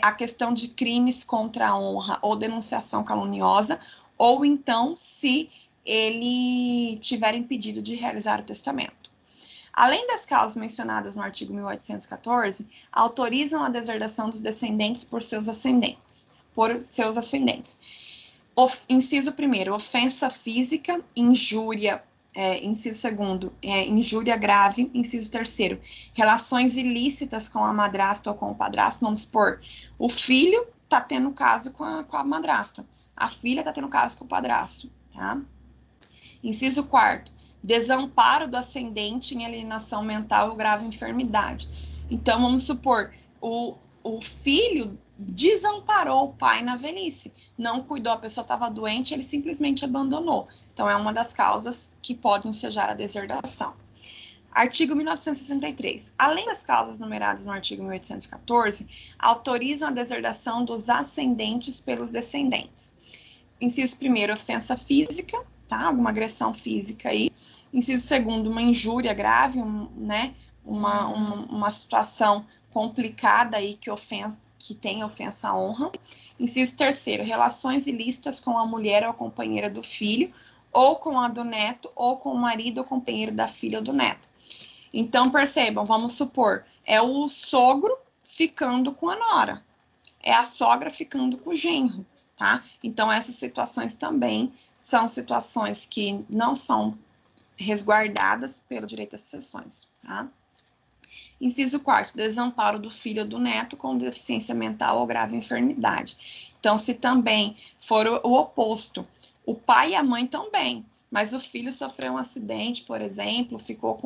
A questão de crimes contra a honra ou denunciação caluniosa, ou então, se ele tiver impedido de realizar o testamento. Além das causas mencionadas no artigo 1814, autorizam a deserdação dos descendentes por seus ascendentes. Inciso 1º, ofensa física, injúria, inciso 2º, injúria grave, inciso 3º, relações ilícitas com a madrasta ou com o padrasto. Vamos supor, o filho está tendo caso com a madrasta, a filha está tendo caso com o padrasto, tá? Inciso 4º, desamparo do ascendente em alienação mental ou grave enfermidade. Então, vamos supor, o filho desamparou o pai na velhice, não cuidou, a pessoa estava doente, ele simplesmente abandonou. Então, é uma das causas que podem ensejar a deserdação. Artigo 1963. Além das causas numeradas no artigo 1814, autorizam a deserdação dos ascendentes pelos descendentes. Inciso 1º, ofensa física, tá? Alguma agressão física aí. Inciso 2º, uma injúria grave, né? Uma situação complicada aí que tem ofensa à honra. Inciso 3º, relações ilícitas com a mulher ou companheira do filho, ou com a do neto, ou com o marido ou companheiro da filha ou do neto. Então, percebam, vamos supor, é o sogro ficando com a nora, é a sogra ficando com o genro, tá? Então, essas situações também são situações que não são resguardadas pelo direito às sucessões, tá? Inciso 4º, desamparo do filho ou do neto com deficiência mental ou grave enfermidade. Então, se também for o oposto, o pai e a mãe também, mas o filho sofreu um acidente, por exemplo, ficou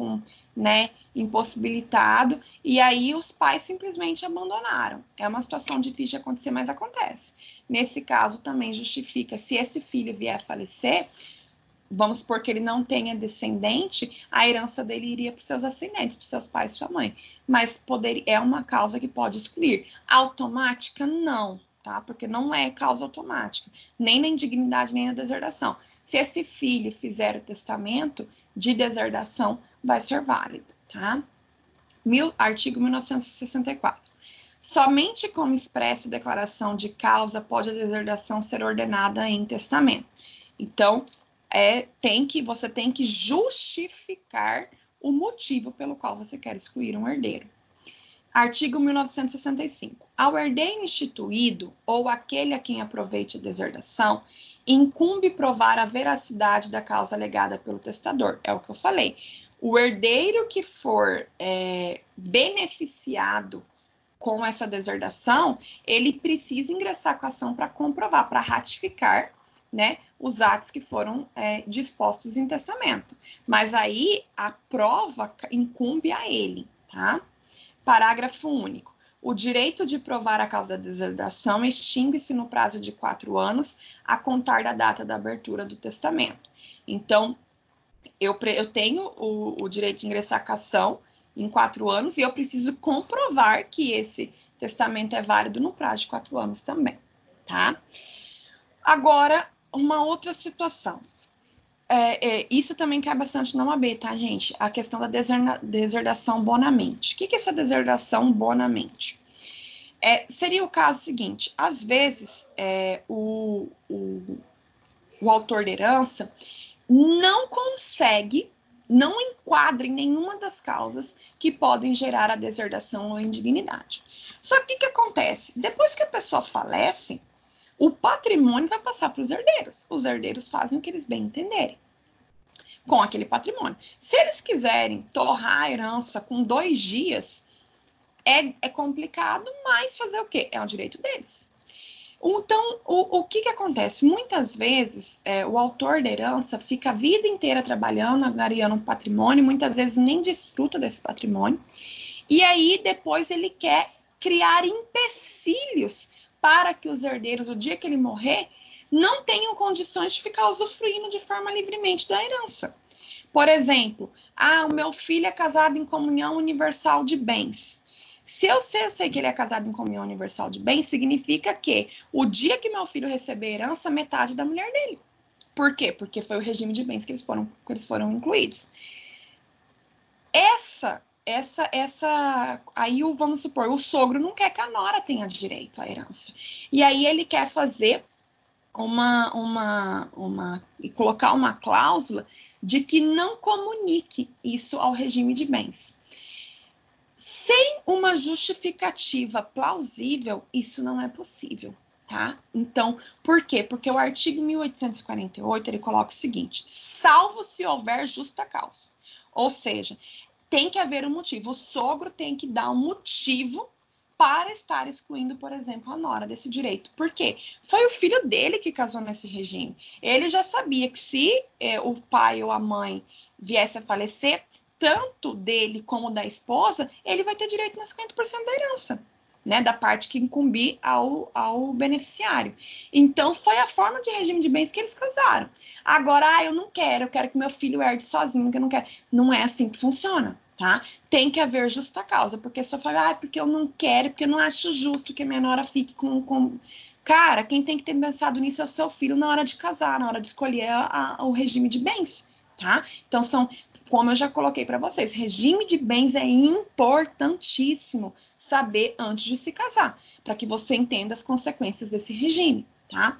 impossibilitado, e aí os pais simplesmente abandonaram. É uma situação difícil de acontecer, mas acontece. Nesse caso, também justifica, se esse filho vier a falecer, vamos supor que ele não tenha descendente, a herança dele iria para os seus ascendentes, para os seus pais e sua mãe. Mas é uma causa que pode excluir. Automática, não, tá? Porque não é causa automática, nem na indignidade, nem na deserdação. Se esse filho fizer o testamento de deserdação, vai ser válido, tá? Artigo 1964. Somente como expressa declaração de causa pode a deserdação ser ordenada em testamento. Então, você tem que justificar o motivo pelo qual você quer excluir um herdeiro. Artigo 1965. Ao herdeiro instituído ou aquele a quem aproveite a deserdação, incumbe provar a veracidade da causa alegada pelo testador. É o que eu falei. O herdeiro que for beneficiado com essa deserdação, ele precisa ingressar com a ação para comprovar, para ratificar, né, os atos que foram dispostos em testamento. Mas aí a prova incumbe a ele, tá? Parágrafo único. O direito de provar a causa da deserdação extingue-se no prazo de 4 anos a contar da data da abertura do testamento. Então, eu tenho o direito de ingressar com a ação em 4 anos e eu preciso comprovar que esse testamento é válido no prazo de 4 anos também, tá? Agora, uma outra situação. Isso também cai bastante na OAB, tá, gente? A questão da deserdação bonamente. O que é essa deserdação bonamente? Seria o caso seguinte, às vezes o autor da herança não consegue, não enquadra em nenhuma das causas que podem gerar a deserdação ou indignidade. Só que o que acontece? Depois que a pessoa falece, o patrimônio vai passar para os herdeiros. Os herdeiros fazem o que eles bem entenderem com aquele patrimônio. Se eles quiserem torrar a herança com 2 dias, é complicado, mas fazer o quê? É um direito deles. Então, o que acontece? Muitas vezes, o autor da herança fica a vida inteira trabalhando, angariando um patrimônio, muitas vezes nem desfruta desse patrimônio, e aí depois ele quer criar empecilhos para que os herdeiros, o dia que ele morrer, não tenham condições de ficar usufruindo de forma livremente da herança. Por exemplo, o meu filho é casado em comunhão universal de bens. Se eu sei que ele é casado em comunhão universal de bens, significa que o dia que meu filho receber herança, metade da mulher dele. Por quê? Porque foi o regime de bens que eles foram incluídos. Aí, vamos supor, o sogro não quer que a nora tenha direito à herança. E aí ele quer fazer colocar uma cláusula de que não comunique isso ao regime de bens. Sem uma justificativa plausível, isso não é possível, tá? Então, por quê? Porque o artigo 1848, ele coloca o seguinte, salvo se houver justa causa. Ou seja, tem que haver um motivo. O sogro tem que dar um motivo para estar excluindo, por exemplo, a nora desse direito. Por quê? Foi o filho dele que casou nesse regime. Ele já sabia que se o pai ou a mãe viesse a falecer, tanto dele como da esposa, ele vai ter direito nas 50% da herança, né, da parte que incumbir ao beneficiário. Então, foi a forma de regime de bens que eles casaram. Agora, eu não quero, eu quero que meu filho herde sozinho, que eu não quero. Não é assim que funciona, tá? Tem que haver justa causa, porque se eu falar, porque eu não quero, porque eu não acho justo que a minha nora fique com... Cara, quem tem que ter pensado nisso é o seu filho na hora de casar, na hora de escolher o regime de bens, tá? Então, como eu já coloquei para vocês, regime de bens é importantíssimo saber antes de se casar, para que você entenda as consequências desse regime, tá?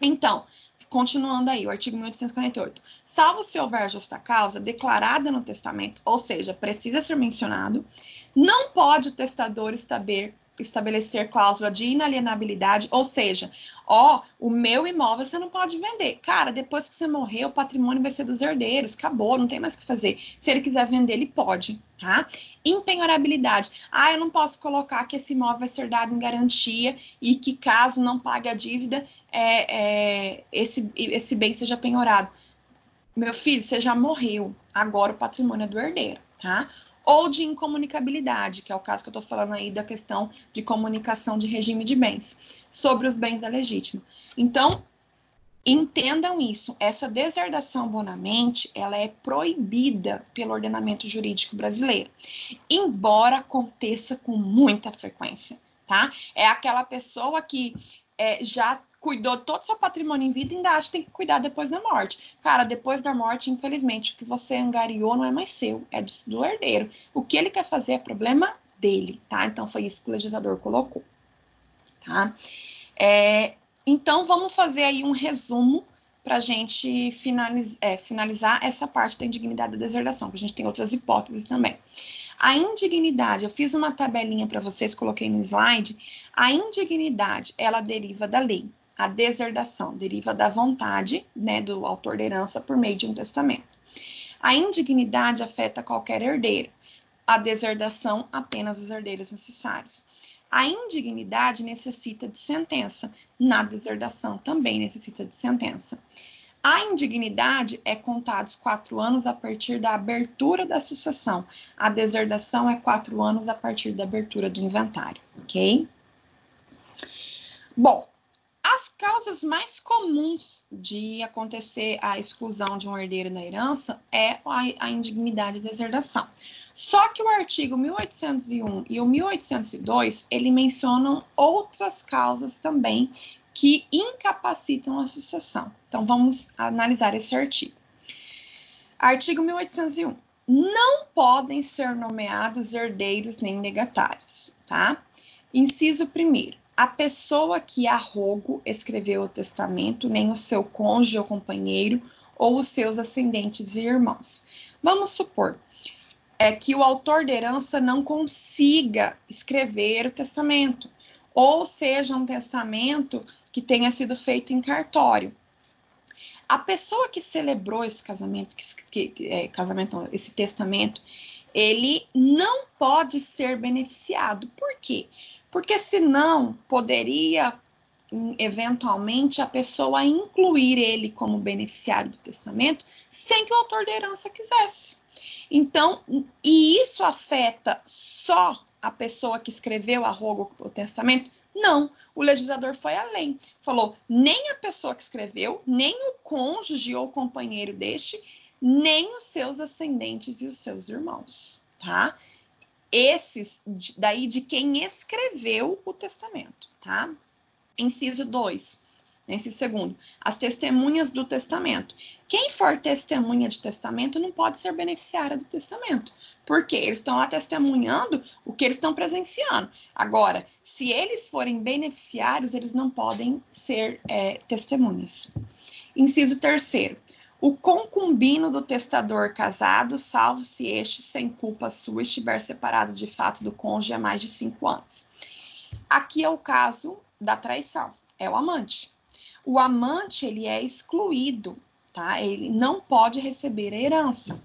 Então, continuando aí, o artigo 1848. Salvo se houver justa causa declarada no testamento, ou seja, precisa ser mencionado, não pode o testador estabelecer cláusula de inalienabilidade, ou seja, o meu imóvel você não pode vender. Cara, depois que você morrer, o patrimônio vai ser dos herdeiros, acabou, não tem mais o que fazer. Se ele quiser vender, ele pode, tá? Impenhorabilidade. Eu não posso colocar que esse imóvel vai ser dado em garantia e que caso não pague a dívida, esse bem seja penhorado. Meu filho, você já morreu, agora o patrimônio é do herdeiro, tá? Ou de incomunicabilidade, que é o caso que eu estou falando aí da questão de comunicação de regime de bens, sobre os bens é legítimo. Então, entendam isso, essa deserdação bonamente, ela é proibida pelo ordenamento jurídico brasileiro, embora aconteça com muita frequência, tá? É aquela pessoa que já cuidou todo o seu patrimônio em vida e ainda acha que tem que cuidar depois da morte. Cara, depois da morte, infelizmente, o que você angariou não é mais seu, é do herdeiro. O que ele quer fazer é problema dele, tá? Então, foi isso que o legislador colocou, tá? Então, vamos fazer aí um resumo para a gente finalizar essa parte da indignidade da deserdação, que a gente tem outras hipóteses também. A indignidade, eu fiz uma tabelinha para vocês, coloquei no slide. A indignidade, ela deriva da lei. A deserdação deriva da vontade, né, do autor da herança por meio de um testamento. A indignidade afeta qualquer herdeiro. A deserdação, apenas os herdeiros necessários. A indignidade necessita de sentença. Na deserdação também necessita de sentença. A indignidade é contada os 4 anos a partir da abertura da sucessão. A deserdação é 4 anos a partir da abertura do inventário, ok? Bom, as causas mais comuns de acontecer a exclusão de um herdeiro da herança é a indignidade e deserdação. Só que o artigo 1801 e o 1802, ele mencionam outras causas também que incapacitam a sucessão. Então, vamos analisar esse artigo. Artigo 1801. Não podem ser nomeados herdeiros nem legatários, tá? Inciso 1º. A pessoa que a rogo escreveu o testamento, nem o seu cônjuge ou companheiro, ou os seus ascendentes e irmãos. Vamos supor que o autor da herança não consiga escrever o testamento, ou seja, um testamento que tenha sido feito em cartório. A pessoa que celebrou esse casamento, esse testamento, ele não pode ser beneficiado. Por quê? Porque senão poderia, eventualmente, a pessoa incluir ele como beneficiário do testamento sem que o autor da herança quisesse. Então, e isso afeta só a pessoa que escreveu a rogo o testamento? Não, o legislador foi além. Falou, nem a pessoa que escreveu, nem o cônjuge ou companheiro deste, nem os seus ascendentes e os seus irmãos, tá? Esses, daí de quem escreveu o testamento, tá? Inciso 2. Inciso 2º, as testemunhas do testamento. Quem for testemunha de testamento não pode ser beneficiária do testamento. Por quê? Eles estão lá testemunhando o que eles estão presenciando. Agora, se eles forem beneficiários, eles não podem ser testemunhas. Inciso 3º. O concubino do testador casado, salvo se este, sem culpa sua, estiver separado de fato do cônjuge há mais de 5 anos. Aqui é o caso da traição, é o amante. O amante, ele é excluído, tá? Ele não pode receber a herança.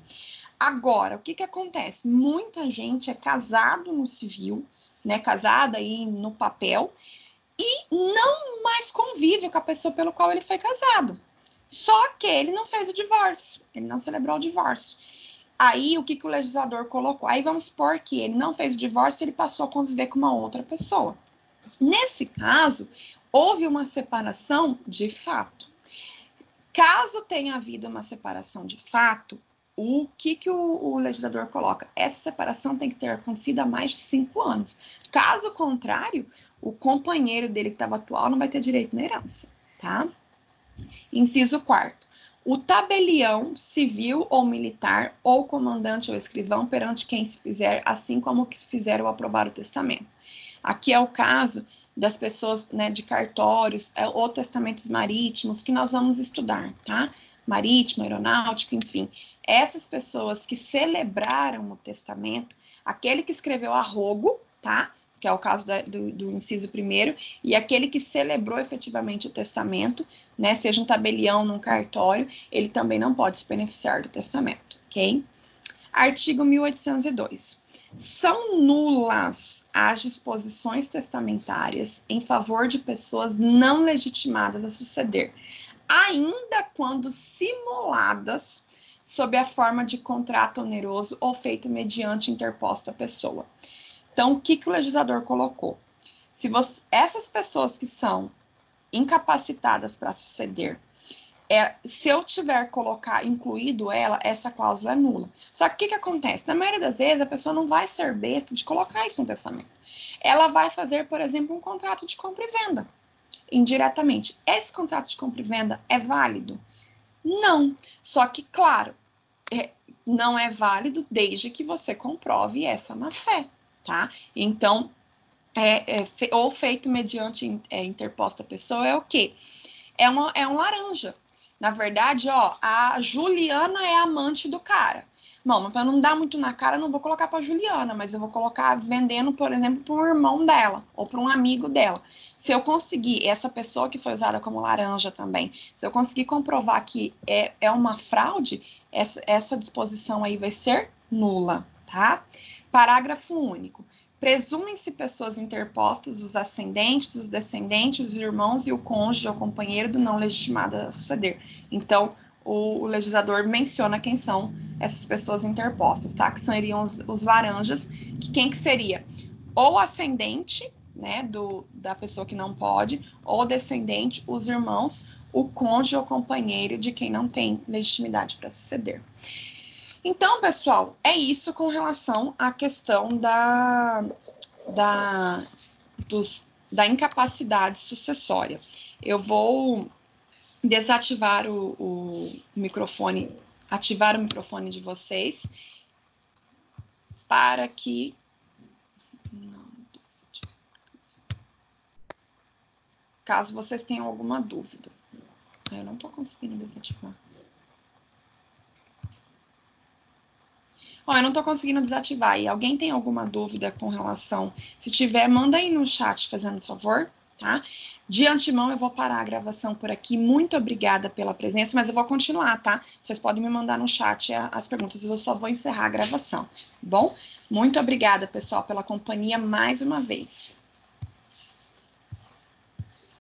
Agora, o que acontece? Muita gente é casado no civil, né? Casada aí no papel, e não mais convive com a pessoa pelo qual ele foi casado. Só que ele não fez o divórcio, ele não celebrou o divórcio. Aí, o que o legislador colocou? Aí vamos supor que ele não fez o divórcio, ele passou a conviver com uma outra pessoa. Nesse caso, houve uma separação de fato. Caso tenha havido uma separação de fato, o que o legislador coloca? Essa separação tem que ter acontecido há mais de 5 anos. Caso contrário, o companheiro dele que estava atual não vai ter direito na herança, tá? Inciso 4º. O tabelião civil ou militar, ou comandante ou escrivão, perante quem se fizer, assim como que se fizer ou aprovar o testamento. Aqui é o caso das pessoas, né, de cartórios ou testamentos marítimos que nós vamos estudar, tá? Marítimo, aeronáutico, enfim. Essas pessoas que celebraram o testamento, aquele que escreveu a rogo, tá? Que é o caso do inciso 1º, e aquele que celebrou efetivamente o testamento, né, seja um tabelião num cartório, ele também não pode se beneficiar do testamento, ok? Artigo 1802. São nulas as disposições testamentárias em favor de pessoas não legitimadas a suceder, ainda quando simuladas sob a forma de contrato oneroso ou feito mediante interposta pessoa. Então, o que o legislador colocou? Essas pessoas que são incapacitadas para suceder, se eu tiver incluído ela, essa cláusula é nula. Só que o que acontece? Na maioria das vezes, a pessoa não vai ser besta de colocar isso no testamento. Ela vai fazer, por exemplo, um contrato de compra e venda, indiretamente. Esse contrato de compra e venda é válido? Não. Só que, claro, não é válido desde que você comprove essa má-fé, tá? Então, ou feito mediante interposta pessoa é o quê? É um laranja. Na verdade, ó, a Juliana é amante do cara. Bom, mas para não dar muito na cara, eu não vou colocar para Juliana, mas eu vou colocar vendendo, por exemplo, para um irmão dela ou para um amigo dela. Se eu conseguir, essa pessoa que foi usada como laranja também, se eu conseguir comprovar que é uma fraude, essa disposição aí vai ser nula, tá? Parágrafo único. Presumem-se pessoas interpostas, os ascendentes, os descendentes, os irmãos e o cônjuge ou companheiro do não legitimado a suceder. Então, o legislador menciona quem são essas pessoas interpostas, tá? Que seriam os laranjas, que quem que seria? Ou ascendente, né, da pessoa que não pode, ou descendente, os irmãos, o cônjuge ou companheiro de quem não tem legitimidade para suceder. Então, pessoal, é isso com relação à questão da incapacidade sucessória. Eu vou desativar o microfone, ativar o microfone de vocês para que... Caso vocês tenham alguma dúvida. Eu não estou conseguindo desativar. Ó, eu não estou conseguindo desativar. E alguém tem alguma dúvida com relação? Se tiver, manda aí no chat, fazendo favor, tá? De antemão, eu vou parar a gravação por aqui. Muito obrigada pela presença, mas eu vou continuar, tá? Vocês podem me mandar no chat as perguntas. Eu só vou encerrar a gravação, tá bom? Muito obrigada, pessoal, pela companhia mais uma vez.